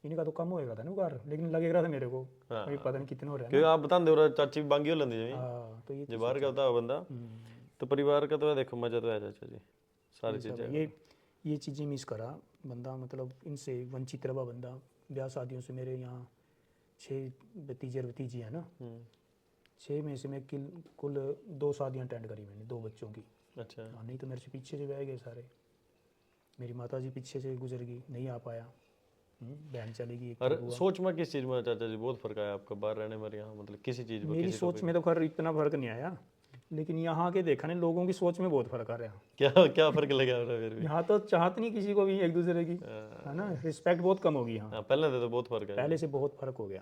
इनका तो कम होएगा था ना बुखार, लेकिन लगे रहा था मेरे को, अभी पता नहीं कितने हो रहे हैं। क्योंकि आप बता दे चाची भी बांगी हो लेंदी जी, हाँ, तो ये जो बाहर का होता है बंदा, तो परिवार का तो देखो मजा तो है चाचा जी, सारी चीजें। ये चीज़ें मिस करा बंदा, मतलब इनसे वंचित रहा बंदा। ब्याह शादियों से मेरे यहाँ 6 भतीजे और भतीजी है ना, 6 में से मैं कुल 2 शादियाँ अटेंड करी मैंने, 2 बच्चों की। अच्छा, हाँ, नहीं तो मेरे से पीछे से बह गए सारे। मेरी माता जी पीछे से गुजर गई, नहीं आ पाया, बहन चली गई। और सोच में किस चीज में चाचा जी बहुत फर्क आया आपका बाहर रहने में यहाँ, मतलब किसी चीज में? मेरी सोच में तो खैर इतना फर्क नहीं आया, लेकिन यहाँ के देखा नहीं लोगों की सोच में बहुत फर्क आ रहा है। क्या क्या फर्क लगा फिर भी? यहाँ तो चाहत नहीं किसी को भी एक दूसरे की, है ना, रिस्पेक्ट बहुत कम होगी यहाँ। पहले तो बहुत फर्क है, पहले से बहुत फर्क हो गया।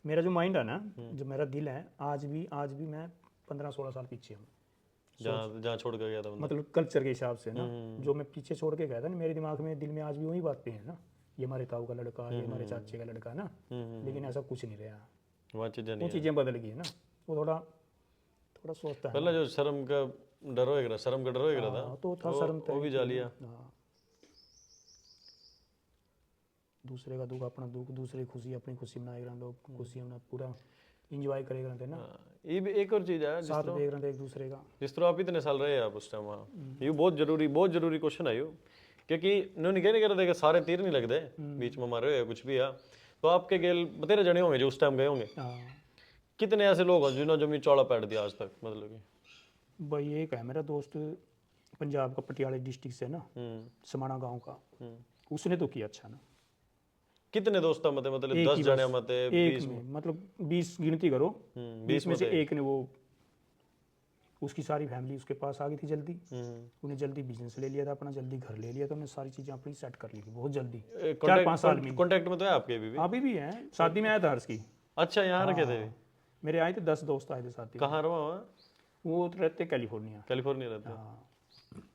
मेरा जो माइंड है ना, जो मेरा दिल है, आज भी मैं 15-16 साल पीछे हूँ, जहाँ छोड़ कर गया था मतलब कल्चर के हिसाब से ना, जो मैं पीछे छोड़ के गया था ना, मेरे दिमाग में दिल में आज भी वही बातें हैं ना, ये हमारे ताऊ का लड़का, ये हमारे चाचे का लड़का ना, लेकिन ऐसा कुछ नहीं रहा, वहाँ चीजें वो चीज़ें बदल गई है ना। वो थोड़ा सोचता है पहले जो शर्म का डर होएगा, शर्म का डर होएगा था, तो था शर्म, वो भी जा लिया। दूसरे का दुख अपना दुख, दूसरे की खुशी अपनी खुशी बनाएगा, लोग खुशी अपना पूरा इंजॉय करेगा थे ना। ये भी एक और चीज है, साथ देख रहे थे एक दूसरे का। जिस तरह आप इतने साल रहे आप उस टाइम वहाँ, ये बहुत जरूरी क्वेश्चन है यो, क्योंकि उन्होंने क्या नहीं कर रहे थे कि सारे तीर नहीं लगते बीच में मारे हुए कुछ भी है। तो आपके गेल बतेरे जने होंगे जो उस टाइम गए होंगे, कितने ऐसे लोग हैं जिन्होंने जमीन चौड़ा पैट दिया आज तक? मतलब कि भाई एक है मेरा दोस्त पंजाब का, पटियाला डिस्ट्रिक्ट से ना, समाना गांव का, उसने तो किया अच्छा ना। कितने दोस्त मतलब 10 जने मत 20 में, मतलब 20 गिनती करो, 20 में से एक ने वो उसकी सारी फैमिली उसके पास आ गई थी जल्दी, उन्हें जल्दी बिजनेस ले लिया था अपना, जल्दी घर ले लिया था, उन्हें सारी चीज़ें अपनी सेट कर ली थी बहुत जल्दी, 4-5 साल में। कांटेक्ट में तो है आपके अभी भी? अभी भी है, शादी में आया था हर्ष की। अच्छा, यहाँ रखे थे? मेरे आए थे 10 दोस्त आए थे शादी में। कहाँ रहा हुआ? वो तो रहते कैलिफोर्निया। कैलिफोर्निया रहते हैं। हाँ,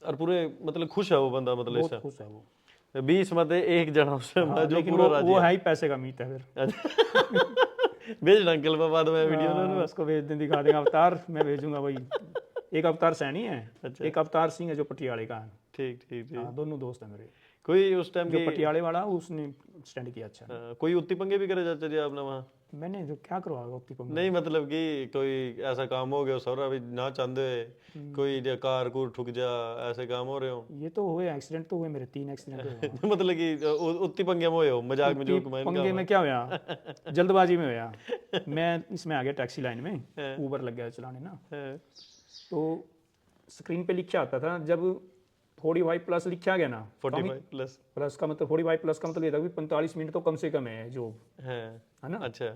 और पूरे मतलब खुश है वो बंदा, मतलब बहुत इससे खुश है वो। 20 में एक जना उससे हाँ, जो लेकिन पूरा वो राजी है ही पैसे का मीत है फिर। भेज अंकल में बाद में वीडियो हाँ, उसको भेज दें, दिखा देंगे अवतार, मैं भेजूंगा वही। एक अवतार सैनी है, अच्छा। एक अवतार सिंह है जो पटियाले का है। ठीक ठीक ठीक। हाँ, दोनों दोस्त हैं मेरे। कोई उस टाइम जो की पटियाले वाला उसने स्टैंड किया अच्छा। कोई उत्ती पंगे भी करे चाचा जी आपने वहाँ? मैंने जो क्या करवाया उत्ती पंगे? नहीं मतलब कि कोई ऐसा काम हो गया सर अभी ना चाहते कोई जो कार कूर ठुक जा, ऐसे काम हो रहे हो? ये तो हुए, एक्सीडेंट तो हुए मेरे, 3 एक्सीडेंट हुए। मतलब कि उत्ती पंगे में हुए हो, मजाक में जो पंगे में क्या हुआ, जल्दबाजी में हुआ। मैं इसमें आ गया टैक्सी लाइन में, ऊबर लग गया चलाने ना, तो स्क्रीन पे लिखा आता था जब 45+ लिखा गया ना, 45+ प्लस का मतलब 45+ का मतलब ये था कि 45 मिनट तो कम से कम है जो, है ना? अच्छा।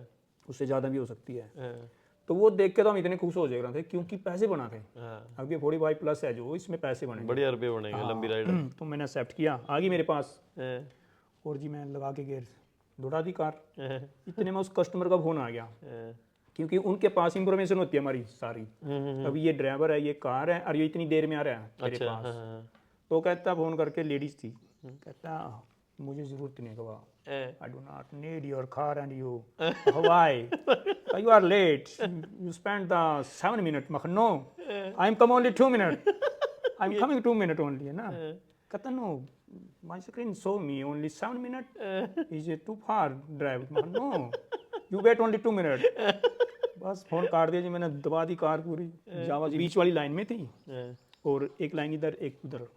उससे ज़्यादा भी हो सकती है। हाँ, तो वो देख के तो हम इतने खुश हो जा रहे थे क्योंकि पैसे बना थे। हाँ, अब ये 45+ है जो, इसमें पैसे बने। बढ़िया रुपये बनेंगे, लंबी राइड। तो मैंने एक्सेप्ट किया, आ गई मेरे पास, हाँ, और जी मैं लगा के गेयर दौड़ा दी कार। हाँ, इतने में उस कस्टमर का फोन आ गया, हाँ, क्योंकि उनके पास इंफॉर्मेशन होती है हमारी सारी, अभी ये ड्राइवर है, ये कार है, और ये इतनी देर में आ रहा है तेरे अच्छा, पास। हाँ, तो कहता, फोन करके लेडीज थी, कहता मुझे जरूरत नहीं है, हाँ, I do not need your car and you. Why? You are late. You spent the 7 minutes. No, I'm come only 2 minutes. I'm coming 2 minutes only, है ना? कहता no, my screen show me only 7 minutes. Is it too far drive? No, you wait only 2 minutes. बस phone काट दिया जी मैंने, दबा दी car पूरी। जावा जी बीच वाली लाइन में थी, हाँ, और एक लाइन इधर एक उधर।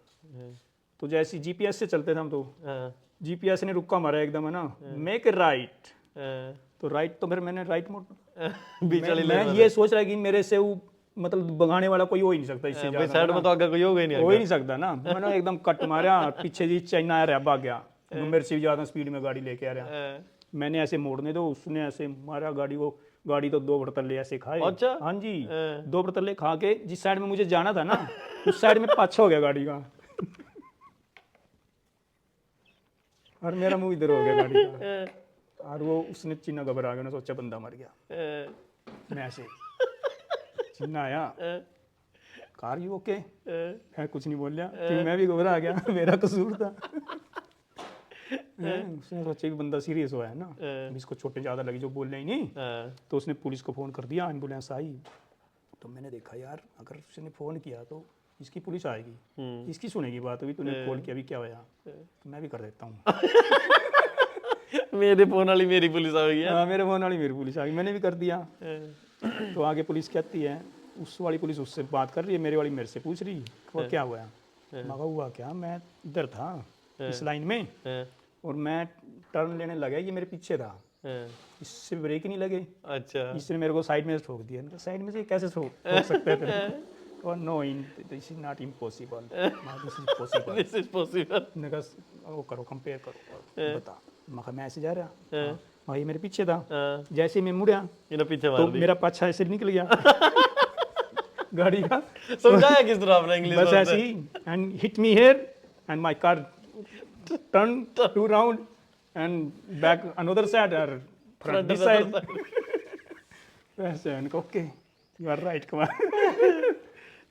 तो जैसे जीपीएस से चलते थे हम, तो हाँ, जीपीएस ने रुका मारा एकदम, है ना, मेक राइट। हाँ, तो राइट, तो फिर मैंने राइट मोड, बीच वाली मैं ये सोच रहा है कि मेरे से वो मतलब भगाने वाला कोई हो ही नहीं सकता इससे भाई, ज्यादा, साइड में तो आगे कोई होगा ही नहीं। हो ही नहीं सकता ना। मैंने एकदम कट मारा, पीछे जी चाइना आ रहा, भाग गया, वो मेरे से भी ज्यादा स्पीड में गाड़ी लेके आ रहा। मैंने ऐसे मोड़ने दो, उसने ऐसे मारा गाड़ी को, गाड़ी तो 2 भड़तले ऐसे खाए। अच्छा? हाँ जी, 2 भड़तले खा के जिस साइड में मुझे जाना था ना, उस साइड में पाछा हो गया गाड़ी का, और मेरा मुंह इधर हो गया गाड़ी का। और वो उसने चिन्ना घबरा गया, सोचा बंदा मर गया। मैं ऐसे चिन्ना आया, कार यू ओके? मैं कुछ नहीं बोल रहा क्योंकि मैं भी घबरा गया, मेरा कसूर था। उसने सोचा कि बंदा सीरियस हुआ है ना, इसको चोटें ज़्यादा लगी जो बोल रहे ही नहीं। तो उसने पुलिस को फ़ोन कर दिया, एम्बुलेंस आई। तो मैंने देखा यार, अगर उसने फ़ोन किया तो इसकी पुलिस आएगी, इसकी सुनेगी बात, अभी तूने कॉल किया, अभी क्या होया, तो मैं भी कर देता हूँ। मेरे फोन वाली मेरी पुलिस आ गई है। हाँ, मेरे फोन वाली मेरी पुलिस आ गई, मैंने भी कर दिया। तो आगे पुलिस कहती है, उस वाली पुलिस उससे बात कर रही है, मेरे वाली मेरे से पूछ रही वो क्या हुआ। मगा हुआ क्या, मैं इधर था इस लाइन में, और मैं टर्न लेने लगा, ये मेरे पीछे था, इससे ब्रेक नहीं लगे। अच्छा, इसने मेरे को साइड में ठोक दिया। साइड में से कैसे ठोक सकते थे? और no, this is not impossible, this is possible, this is possible. मैंने कहा वो करो, कंपेयर करो, बता। मैं ऐसे जा रहा, भाई मेरे पीछे था, जैसे मैं मुड़िया पीछे तो मेरा पाछा ऐसे निकल गया गाड़ी का। समझाया किस तरह आपने इंग्लिश? बस ऐसे ही, and hit me here and my car turn to round and back another side और फ्रंट दिस साइड। वैसे उनको ओके, यू आर राइट, कमाल।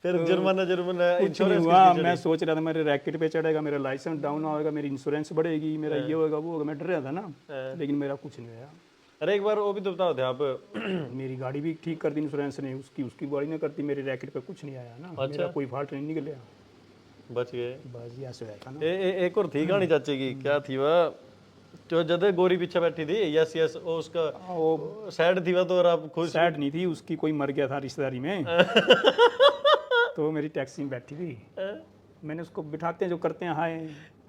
फिर जुर्माना कुछ नहीं हुआ, मैं सोच रहा था मेरे रैकेट पे चढ़ेगा, मेरा लाइसेंस डाउन होगा, मेरी इंश्योरेंस बढ़ेगी, मेरा ये होगा वो होगा, मैं डर रहा था ना, लेकिन मेरा कुछ नहीं हुआ। अरे एक बार वो भी तो बताओ थे आप। मेरी गाड़ी भी ठीक कर दी इंश्योरेंस ने, उसकी गाड़ी ने करती, मेरे रैकेट पे कुछ नहीं आया ना। मेरा कोई फॉल्ट नहीं निकला, बच गए। बस ये ऐसे था ना। एक और थी कहानी चाचे की, क्या थी वह, जो जब गोरी पीछे बैठी थी, यस यस, वो उसका वो सैड थी वह, तो और आप खुश? सैड नहीं थी, उसकी कोई मर गया था रिश्तेदारी में तो मेरी टैक्सी में बैठी थी, मैंने उसको बिठाते हैं जो करते हैं हाय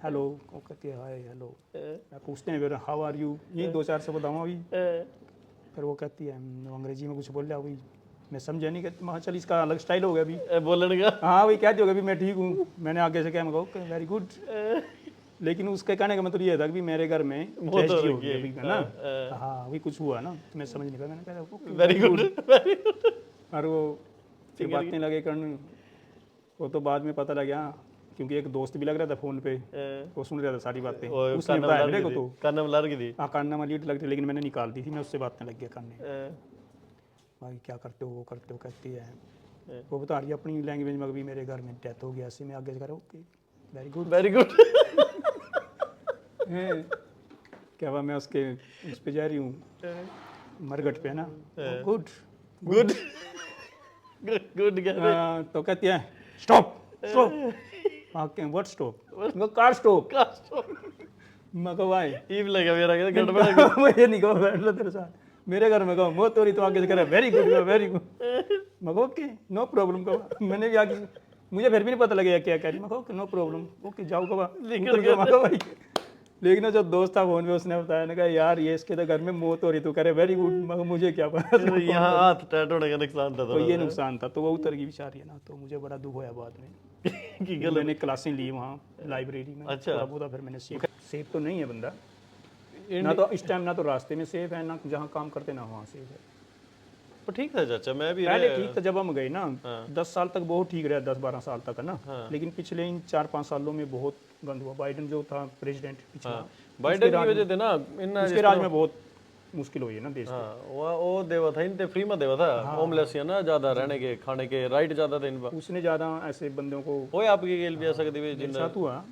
हेलो, वो कहती है हाय हेलो, मैं पूछते हैं फिर हाउ आर यू, ये 2-4 से बताऊँ अभी। फिर वो कहती है अंग्रेजी में कुछ बोल रहा अभी, मैं समझा नहीं, कहती मैं चल इसका अलग स्टाइल हो गया अभी बोलने का। हाँ वही कहती होगा अभी मैं ठीक हूँ, मैंने आगे से क्या, मैं ओके वेरी गुड। लेकिन उसके कहने का मतलब ये था कि मेरे घर में ट्रेजेडी हो गई अभी ना, हाँ अभी कुछ हुआ ना, मैं समझ नहीं पाया, मैंने कहा वेरी गुड। और वो फिर बातें लगे करने, वो तो बाद में पता लगा क्योंकि एक दोस्त भी लग रहा था फोन पे, वो सुन रहा था सारी बातें, उसने बताया मेरे को तो कान में लग गई थी। हाँ कान में लीड लगती, लेकिन मैंने निकाल दी थी, मैं उससे बातें लग गया करने, भाई क्या करते हो वो करते हो, कहती है वो बता रही है अपनी लैंग्वेज में, अभी मेरे घर में डेथ हो गया, ऐसे में आगे करो, okay very good very good. क्या हुआ, मैं उसके उस पे जा रही हूँ मरघट पे, है ना, गुड गुड गुड हाँ, तो कहती है stop stop, okay what stop, car stop, मैं कहा भाई ईव लगा मेरा, कहता गड़बड़ है। मुझे नहीं कहो बैठ लो तेरे साथ मेरे घर में, कहो मौत हो रही तो आगे से करे वेरी गुड वेरी गुड, मैं कहा ओके नो प्रॉब्लम, कहा मैंने भी आगे, मुझे फिर भी नहीं पता लगेगा क्या कह रही, मैं कहा ओके नो प्रॉब्लम, ओके जाओ, कहा भाई। लेकिन जो दोस्त था फोन पे, उसने बताया ना, कहा यार ये इसके तो घर में मौत हो रही, तो करे वेरी गुड, मगर मुझे क्या पता। यहाँ हाथ टैट होने का नुकसान था तो ये नुकसान था, तो वो उतर गई बेचारी, है ना, तो मुझे बड़ा दुख होया बाद में कि मैंने क्लासें ली वहाँ लाइब्रेरी में, अच्छा। थोड़ा बहुत फिर मैंने सेफ तो नहीं है बंदा, ना तो इस टाइम ना तो रास्ते में सेफ है, ना जहाँ काम करते ना वहाँ सेफ है। पर ठीक था चाचा, मैं भी पहले ठीक था जब हम गए ना, 10 साल तक बहुत ठीक रहा, 10-12 साल तक, है ना, लेकिन पिछले इन 4-5 सालों में बहुत गंद हुआ। बाइडन जो था प्रेसिडेंट पिछला, बाइडन की वजह से ना उसके राज में बहुत मुश्किल हुई है ना देश की। वो देवा था इनते फ्री में देवा था, होमलेस है ना, ज्यादा रहने के खाने के राइट ज्यादा थे इन पर, उसने ज़्यादा ऐसे बंदों को, वो आपके गेल भी ऐसा कभी मेरे साथ हुआ,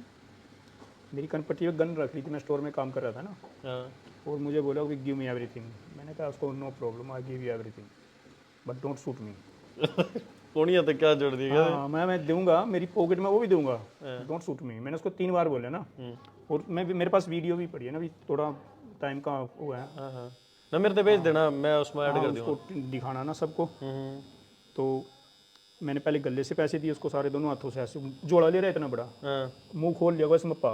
मेरी कनपट्टी में गन रख ली थी, मैं स्टोर में काम कर रहा था ना, हाँ और मुझे बोला कि गिव मी एवरीथिंग, मैंने कहा उसको no problem I give you everything but don't shoot me. कोनिया तक क्या जोड़ दिया। हाँ मैं दूंगा, मेरी पॉकेट में वो भी दूंगा, डोंट शूट मी, मैंने उसको 3 बार बोला ना, और मैं भी, मेरे पास वीडियो भी पड़ी है ना, अभी थोड़ा टाइम का वो है, हाँ हाँ ना, मेरे पे भेज देना, मैं उसमें ऐड कर दूंगा, उसको दिखाना ना सबको। तो मैंने पहले गले से पैसे दिए उसको सारे, दोनों हाथों से ऐसे जोड़ा ले रहा है इतना बड़ा, मुंह खोल लिया इसमें पा,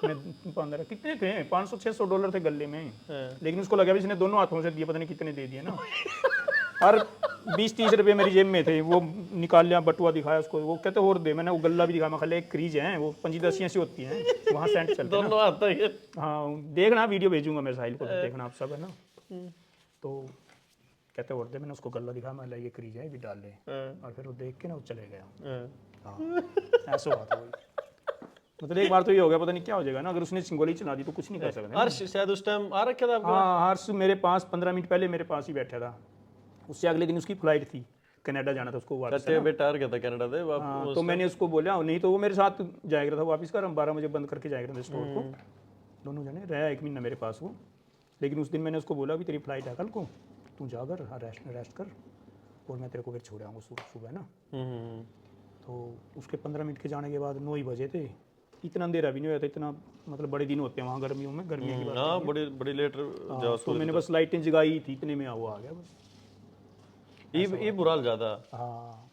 मैं अंदर कितने थे, $500-600 थे गले में, लेकिन उसको लगा भी इसने दोनों हाथों से दिए, पता नहीं कितने दे दिए ना, और 20-30 रुपये मेरी जेब में थे, वो निकाल लिया, बटुआ दिखाया उसको, वो कहते और दे, मैंने वो गल्ला भी दिखाया, मैं खाली एक क्रीज है, वो 25-10 ऐसी होती हैं, वहाँ सेंट चलते हैं दोनों आता है। हाँ देखना, वीडियो भेजूंगा मैं साहिल को, देखना आप सब, है ना। तो कहते और दे, मैंने उसको गल्ला दिखाया, मैं ये क्रीज है भी डाल ले, और फिर वो देख के ना वो चले गया। हाँ ऐसा हुआ था वही, मतलब एक बार तो ये हो गया, पता नहीं क्या हो जाएगा ना, अगर उसने गोली चला दी तो कुछ नहीं कर सकते। हर्ष शायद उस टाइम आ रखा था आपका? हाँ हर्ष मेरे पास 15 मिनट पहले मेरे पास ही बैठा था, उससे अगले दिन उसकी फ्लाइट थी, कनाडा जाना था उसको वापस, कच्चे बेटा आ गया था कनाडा से हाँ, तो मैंने उसको बोला, नहीं तो वो मेरे साथ जाएगा था वापस कर, हम 12 बजे बंद करके जाएगा था स्टोर को, दोनों जने रहा 1 महीना मेरे पास वो। लेकिन उस दिन मैंने उसको बोला भी तेरी फ्लाइट है कल को, तू जा कर रेस्ट कर, और मैं तेरे को फिर छोड़ आऊँगा सुबह ना। तो उसके 15 मिनट के जाने के बाद 9 ही बजे थे, इतना अंधेरा भी नहीं हुआ था, इतना मतलब बड़े दिन होते हैं वहाँ गर्मियों में, गर्मियों की बात। हाँ बड़ी लेट जाओ, तो मैंने बस लाइटें जगाई थी, इतने में वो आ गया बस। ये बुरा ज्यादा। हाँ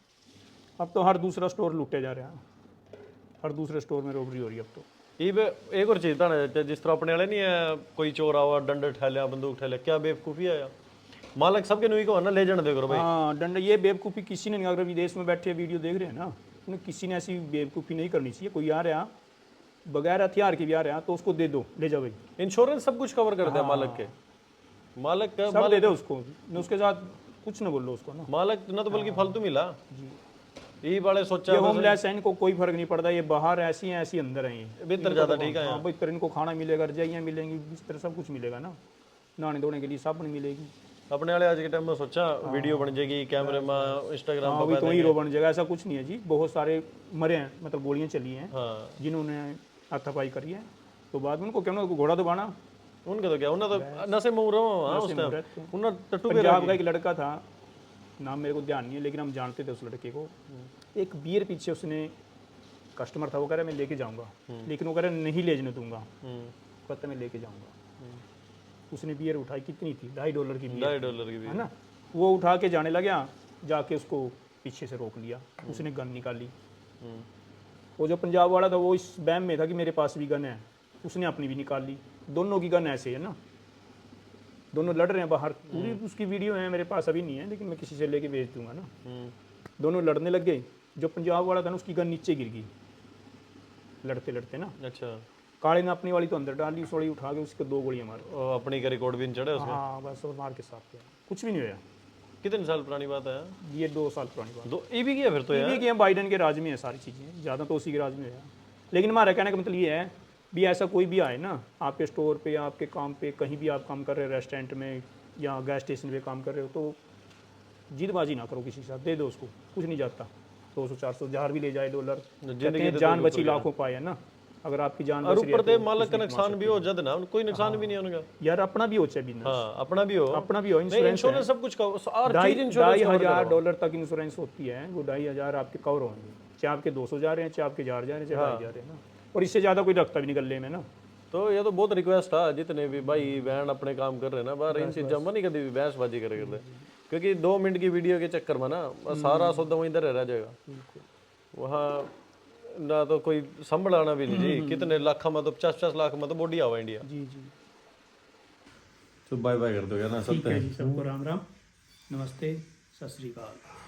अब तो हर दूसरा स्टोर लूटे जा रहे हैं, हर दूसरे स्टोर में रॉबरी हो रही है अब तो। एक और चीज था ना, जिस तरह अपने वाले नहीं है, कोई चोर आवा डंडा ठा लिया, बंदूक ठा लिया, क्या बेवकूफ़ी है यार, मालक सबके नुई को है ना, ले जाने दे करो भाई। हाँ डंडा, ये बेवकूफ़ी किसी ने नहीं, अगर विदेश में बैठे वीडियो देख रहे हैं ना, उन्हें किसी ने ऐसी बेवकूफ़ी नहीं करनी चाहिए। कोई आ रहा बगैर हथियार के भी आ रहा तो उसको दे दो, ले जाओ भाई, इंश्योरेंस सब कुछ कवर कर दिया मालक के, मालक का सब दे दो उसको, उसके साथ कुछ न बोलो उसको ना, मालक ना तो बल्कि फालतू मिला ये बड़े सोचा। ये होमलेस है, इनको कोई फर्क नहीं पड़ता, ये बाहर ऐसी हैं ऐसी अंदर हैं, ये बेहतर ज्यादा ठीक है। हाँ बेहतर, इनको खाना मिलेगा, रजाइयाँ मिलेंगी, बिस्तर सब कुछ मिलेगा ना, नहाने धोने के लिए साबुन मिलेगी। अपने वाले आज के टाइम में सोचा वीडियो बन जाएगी कैमरे में, इंस्टाग्राम हाँ तो हीरो बन जाएगा, ऐसा कुछ नहीं है जी, बहुत सारे मरे हैं, मतलब गोलियाँ चली हैं जिन्होंने हाथापाई करी है, तो बाद में उनको क्या उनको घोड़ा दबाना, उनका तो क्या, उन्हें तो नशे में पंजाब का एक लड़का था, नाम मेरे को ध्यान नहीं है, लेकिन हम जानते थे उस लड़के को, एक बियर पीछे उसने, कस्टमर था, वो कह रहा मैं लेके जाऊंगा, लेकिन वो कह रहा नहीं ले जाने दूंगा, कहता मैं लेके जाऊंगा। उसने बियर उठाई, कितनी थी, $2.5 की बियर, $2.5 की है ना, वो उठा के जाने लगा, जाके उसको पीछे से रोक लिया, उसने गन निकाली। वो जो पंजाब वाला था वो इस बैम में था कि मेरे पास भी गन है, उसने अपनी भी निकाल ली, दोनों की गन ऐसे है ना, दोनों लड़ रहे हैं बाहर, पूरी उसकी वीडियो है मेरे पास, अभी नहीं है, लेकिन मैं किसी से लेके भेज दूंगा ना। दोनों लड़ने लग गए, जो पंजाब वाला था ना उसकी गन नीचे गिर गई लड़ते लड़ते ना। अच्छा, काले ने अपनी वाली तो अंदर डाल ली, सोड़ी उठा के उसको 2 गोलियां मारी, अपनी का रिकॉर्ड भी नहीं चढ़े उसमें। हाँ बस, और मार के साथ किया, कुछ भी नहीं हुआ। कितने साल पुरानी बात है? ये 2 साल पुरानी बात। दो ईवी की है फिर तो यार। ईवी की है, बाइडन के राज में है सारी चीज़ें, ज़्यादा तो उसी के राज में है। लेकिन हमारा कहने का मतलब ये है भी ऐसा कोई भी आए ना आपके स्टोर पे या आपके काम पे, कहीं भी आप काम कर रहे हो, रेस्टोरेंट में या गैस स्टेशन पे काम कर रहे हो, तो जिदबाजी ना करो किसी के साथ, दे दो उसको, कुछ नहीं जाता। 200-400 हजार भी ले जाए डॉलर, कहते हैं जान बची लाखों पाए, है ना। अगर आपकी जान और बच रही ऊपर है ते तो मालक का नुकसान भी हो जद ना, कोई नुकसान भी नहीं है उनका। यार अपना भी हो चाहे बिजनेस, हाँ अपना भी हो, अपना भी हो, इंश्योरेंस सब कुछ का और चीज इंश्योरेंस $2,500 तक इंश्योरेंस होती है, वो 2,500 आपके कवर होंगे, चाहे आपके 200 जा रहे हैं, चाहे आपके 1,000 जा रहे हैं, चाहे 2,000 जा रहे हैं ना। और इससे ज़्यादा कोई रखता भी नहीं गले में ना। तो ये तो बहुत रिक्वेस्ट है जितने भी भाई बहन अपने काम कर रहे हैं ना बाहर, इन चीजों में नहीं कभी भी बहसबाजी करे करते, क्योंकि 2 मिनट की वीडियो के चक्कर में ना सारा सौदा वहीं इधर रह जाएगा। वहाँ ना तो कोई संभलाना भी नहीं जी, कितने लाख में तो 50-50 लाख में तो बॉडी आवा इंडिया। जी जी, तो बाय बाय कर दो यार ना, ठीक है जी, सबको राम राम, नमस्ते, सत श्री अकाल।